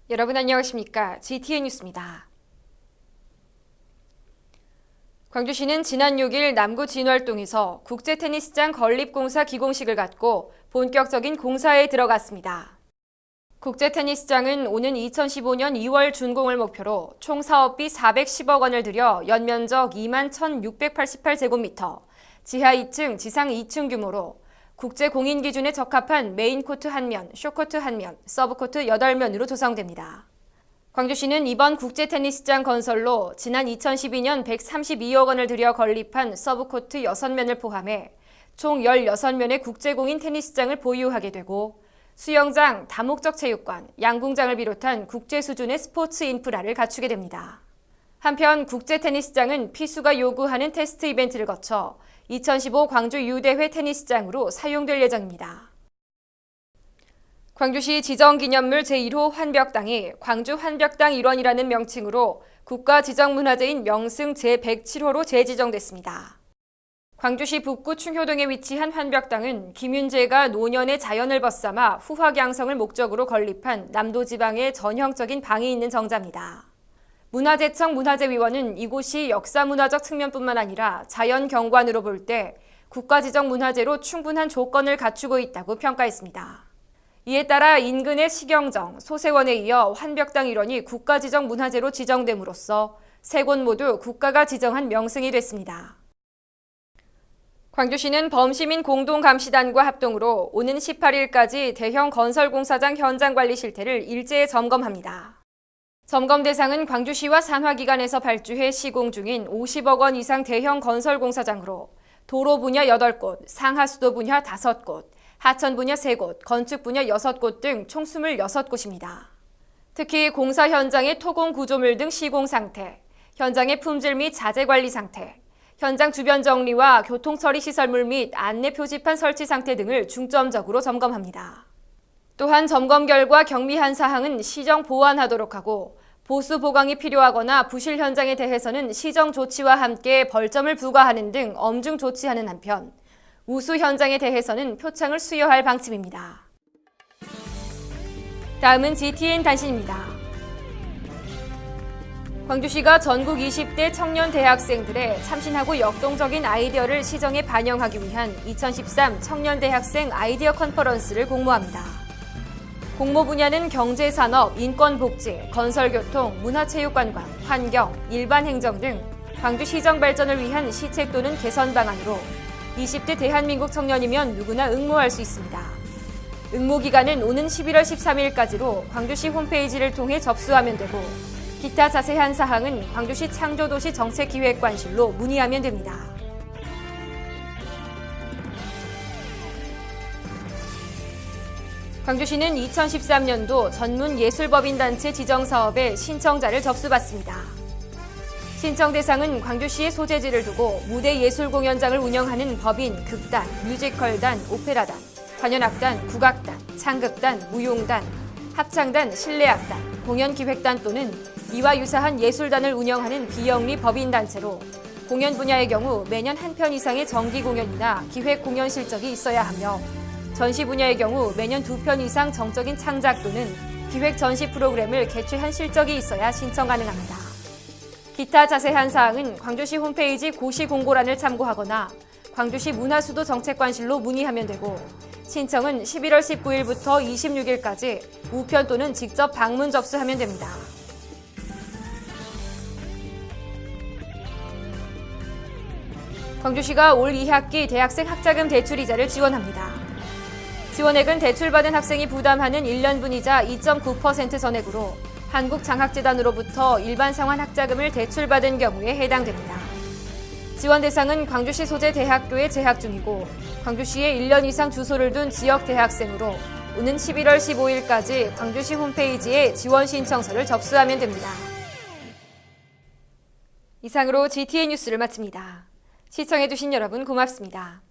여러분 안녕하십니까? GTN 뉴스입니다. 광주시는 지난 6일 남구 진월동에서 국제테니스장 건립공사 기공식을 갖고 본격적인 공사에 들어갔습니다. 국제테니스장은 오는 2015년 2월 준공을 목표로 총 사업비 410억 원을 들여 연면적 21,688제곱미터, 지하 2층, 지상 2층 규모로 국제 공인 기준에 적합한 메인코트 1면, 쇼코트 1면, 서브코트 8면으로 조성됩니다. 광주시는 이번 국제테니스장 건설로 지난 2012년 132억 원을 들여 건립한 서브코트 6면을 포함해 총 16면의 국제공인 테니스장을 보유하게 되고 수영장, 다목적 체육관, 양궁장을 비롯한 국제 수준의 스포츠 인프라를 갖추게 됩니다. 한편 국제테니스장은 피수가 요구하는 테스트 이벤트를 거쳐 2015 광주 유대회 테니스장으로 사용될 예정입니다. 광주시 지정기념물 제1호 환벽당이 광주 환벽당 일원이라는 명칭으로 국가지정문화재인 명승 제107호로 재지정됐습니다. 광주시 북구 충효동에 위치한 환벽당은 김윤재가 노년의 자연을 벗삼아 후학양성을 목적으로 건립한 남도지방의 전형적인 방이 있는 정자입니다. 문화재청 문화재위원은 이곳이 역사문화적 측면뿐만 아니라 자연경관으로 볼 때 국가지정문화재로 충분한 조건을 갖추고 있다고 평가했습니다. 이에 따라 인근의 시경정, 소세원에 이어 환벽당 일원이 국가지정문화재로 지정됨으로써 세 곳 모두 국가가 지정한 명승이 됐습니다. 광주시는 범시민 공동감시단과 합동으로 오는 18일까지 대형 건설공사장 현장 관리 실태를 일제에 점검합니다. 점검 대상은 광주시와 산하기관에서 발주해 시공 중인 50억 원 이상 대형 건설공사장으로 도로 분야 8곳, 상하수도 분야 5곳, 하천 분야 3곳, 건축 분야 6곳 등 총 26곳입니다. 특히 공사 현장의 토공 구조물 등 시공 상태, 현장의 품질 및 자재 관리 상태, 현장 주변 정리와 교통처리 시설물 및 안내 표지판 설치 상태 등을 중점적으로 점검합니다. 또한 점검 결과 경미한 사항은 시정 보완하도록 하고 보수 보강이 필요하거나 부실 현장에 대해서는 시정 조치와 함께 벌점을 부과하는 등 엄중 조치하는 한편 우수 현장에 대해서는 표창을 수여할 방침입니다. 다음은 GTN 단신입니다. 광주시가 전국 20대 청년 대학생들의 참신하고 역동적인 아이디어를 시정에 반영하기 위한 2013 청년대학생 아이디어 컨퍼런스를 공모합니다. 공모 분야는 경제산업, 인권복지, 건설교통, 문화체육관광, 환경, 일반행정 등 광주시정 발전을 위한 시책 또는 개선 방안으로 20대 대한민국 청년이면 누구나 응모할 수 있습니다. 응모 기간은 오는 11월 13일까지로 광주시 홈페이지를 통해 접수하면 되고 기타 자세한 사항은 광주시 창조도시 정책기획관실로 문의하면 됩니다. 광주시는 2013년도 전문예술법인단체 지정사업에 신청자를 접수받습니다. 신청 대상은 광주시의 소재지를 두고 무대예술공연장을 운영하는 법인, 극단, 뮤지컬단, 오페라단, 관현악단, 국악단, 창극단, 무용단, 합창단, 실내악단, 공연기획단 또는 이와 유사한 예술단을 운영하는 비영리 법인단체로 공연 분야의 경우 매년 한 편 이상의 정기 공연이나 기획 공연 실적이 있어야 하며 전시 분야의 경우 매년 2편 이상 정적인 창작 또는 기획 전시 프로그램을 개최한 실적이 있어야 신청 가능합니다. 기타 자세한 사항은 광주시 홈페이지 고시 공고란을 참고하거나 광주시 문화수도 정책관실로 문의하면 되고 신청은 11월 19일부터 26일까지 우편 또는 직접 방문 접수하면 됩니다. 광주시가 올 2학기 대학생 학자금 대출 이자를 지원합니다. 지원액은 대출받은 학생이 부담하는 1년분 이자 2.9% 전액으로 한국장학재단으로부터 일반 상환 학자금을 대출받은 경우에 해당됩니다. 지원 대상은 광주시 소재 대학교에 재학 중이고 광주시에 1년 이상 주소를 둔 지역 대학생으로 오는 11월 15일까지 광주시 홈페이지에 지원 신청서를 접수하면 됩니다. 이상으로 GTN 뉴스를 마칩니다. 시청해주신 여러분 고맙습니다.